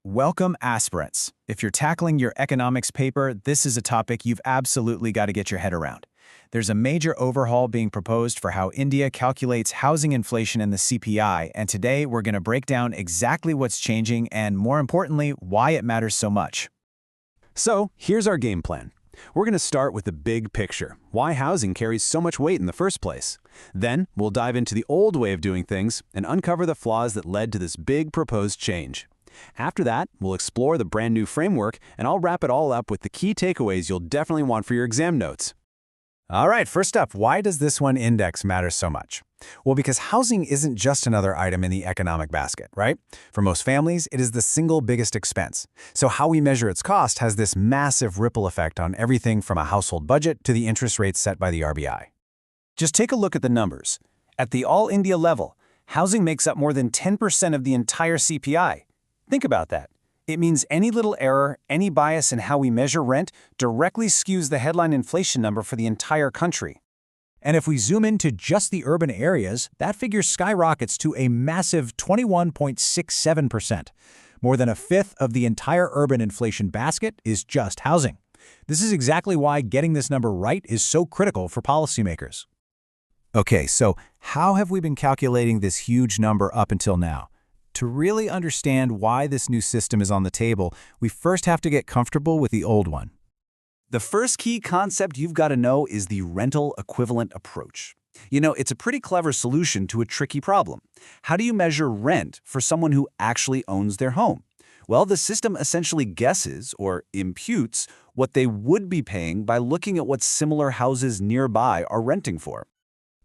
Welcome, aspirants. If you're tackling your economics paper, this is a topic you've absolutely got to get your head around. There's a major overhaul being proposed for how India calculates housing inflation in the CPI, and today we're going to break down exactly what's changing and, more importantly, why it matters so much. So, here's our game plan. We're going to start with the big picture, why housing carries so much weight in the first place. Then, we'll dive into the old way of doing things and uncover the flaws that led to this big proposed change. After that, we'll explore the brand new framework, and I'll wrap it all up with the key takeaways you'll definitely want for your exam notes. All right, first up, why does this one index matter so much? Well, because housing isn't just another item in the economic basket, right? For most families, it is the single biggest expense. So how we measure its cost has this massive ripple effect on everything from a household budget to the interest rates set by the RBI. Just take a look at the numbers. At the all-India level, housing makes up more than 10% of the entire CPI. Think about that. It means any little error, any bias in how we measure rent directly skews the headline inflation number for the entire country. And if we zoom into just the urban areas, that figure skyrockets to a massive 21.67%. More than a fifth of the entire urban inflation basket is just housing. This is exactly why getting this number right is so critical for policymakers. Okay, so how have we been calculating this huge number up until now? To really understand why this new system is on the table, we first have to get comfortable with the old one. The first key concept you've got to know is the rental equivalent approach. It's a pretty clever solution to a tricky problem. How do you measure rent for someone who actually owns their home? Well, the system essentially guesses, or imputes, what they would be paying by looking at what similar houses nearby are renting for.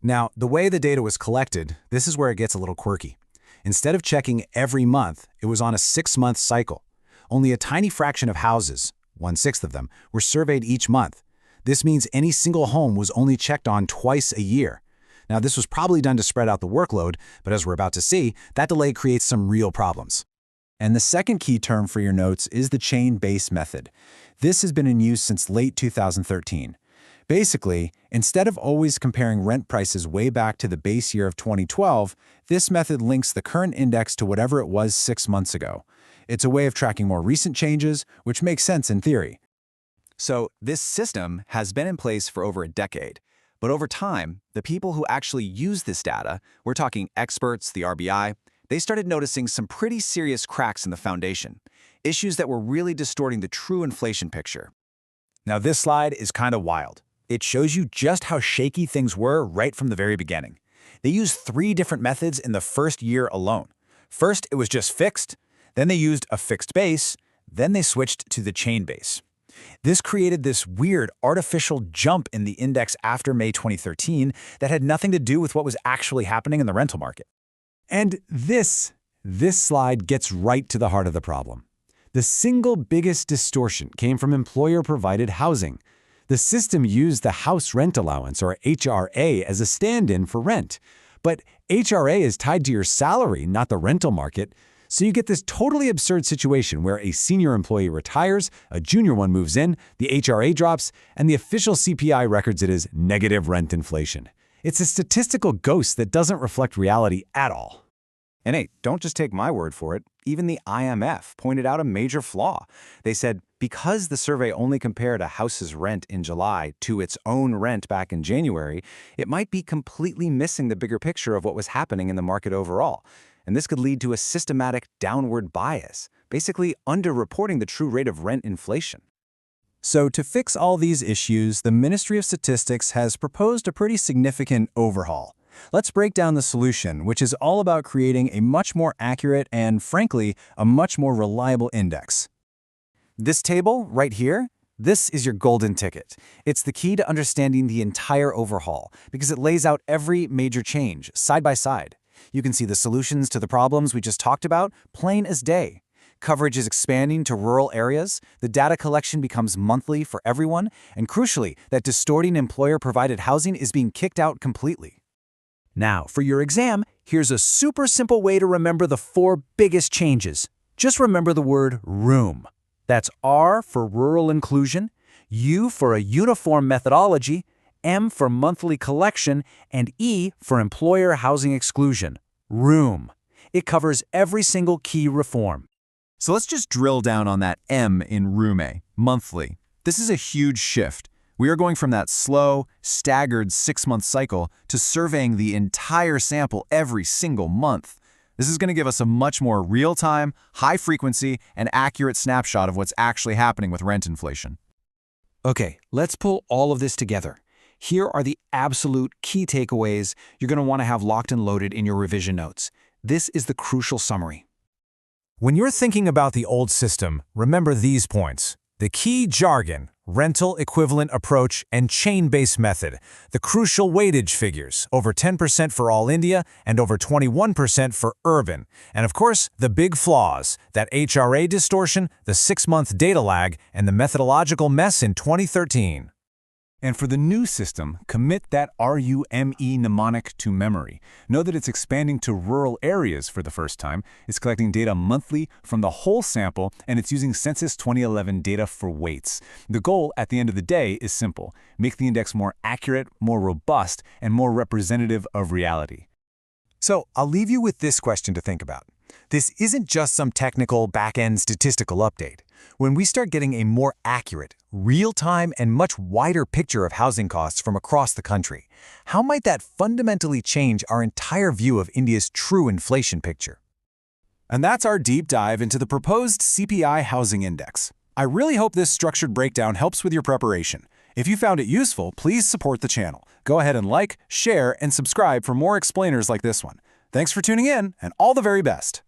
Now, the way the data was collected, this is where it gets a little quirky. Instead of checking every month, it was on a 6-month cycle. Only a tiny fraction of houses, 1/6 of them, were surveyed each month. This means any single home was only checked on twice a year. Now, this was probably done to spread out the workload, but as we're about to see, that delay creates some real problems. And the second key term for your notes is the chain-based method. This has been in use since late 2013. Basically, instead of always comparing rent prices way back to the base year of 2012, this method links the current index to whatever it was 6 months ago. It's a way of tracking more recent changes, which makes sense in theory. So, this system has been in place for over a decade. But over time, the people who actually use this data, we're talking experts, the RBI, they started noticing some pretty serious cracks in the foundation, issues that were really distorting the true inflation picture. Now, this slide is kind of wild. It shows you just how shaky things were right from the very beginning. They used 3 different methods in the first year alone. First, it was just fixed, then they used a fixed base, then they switched to the chain base. This created this weird artificial jump in the index after May 2013 that had nothing to do with what was actually happening in the rental market. And this slide gets right to the heart of the problem. The single biggest distortion came from employer-provided housing. The system used the house rent allowance, or HRA, as a stand-in for rent. But HRA is tied to your salary, not the rental market. So you get this totally absurd situation where a senior employee retires, a junior one moves in, the HRA drops, and the official CPI records it as negative rent inflation. It's a statistical ghost that doesn't reflect reality at all. And hey, don't just take my word for it. Even the IMF pointed out a major flaw. They said, because the survey only compared a house's rent in July to its own rent back in January, it might be completely missing the bigger picture of what was happening in the market overall. And this could lead to a systematic downward bias, basically underreporting the true rate of rent inflation. So to fix all these issues, the Ministry of Statistics has proposed a pretty significant overhaul. Let's break down the solution, which is all about creating a much more accurate and, frankly, a much more reliable index. This table right here, this is your golden ticket. It's the key to understanding the entire overhaul because it lays out every major change, side by side. You can see the solutions to the problems we just talked about, plain as day. Coverage is expanding to rural areas, the data collection becomes monthly for everyone, and crucially, that distorting employer-provided housing is being kicked out completely. Now, for your exam, here's a super simple way to remember the 4 biggest changes. Just remember the word room. That's R for rural inclusion, U for a uniform methodology, M for monthly collection, and E for employer housing exclusion. Room. It covers every single key reform. So let's just drill down on that M in room A, monthly. This is a huge shift. We are going from that slow, staggered 6-month cycle to surveying the entire sample every single month. This is going to give us a much more real-time, high-frequency, and accurate snapshot of what's actually happening with rent inflation. Okay, let's pull all of this together. Here are the absolute key takeaways you're going to want to have locked and loaded in your revision notes. This is the crucial summary. When you're thinking about the old system, remember these points. The key jargon, rental equivalent approach, and chain-based method. The crucial weightage figures, over 10% for all India and over 21% for urban. And of course, the big flaws, that HRA distortion, the 6-month data lag, and the methodological mess in 2013. And for the new system, commit that RUME mnemonic to memory. Know that it's expanding to rural areas for the first time. It's collecting data monthly from the whole sample, and it's using Census 2011 data for weights. The goal at the end of the day is simple: make the index more accurate, more robust, and more representative of reality. So I'll leave you with this question to think about. This isn't just some technical back-end statistical update. When we start getting a more accurate, real-time, and much wider picture of housing costs from across the country, how might that fundamentally change our entire view of India's true inflation picture? And that's our deep dive into the proposed CPI housing index. I really hope this structured breakdown helps with your preparation. If you found it useful, please support the channel. Go ahead and like, share, and subscribe for more explainers like this one. Thanks for tuning in, and all the very best.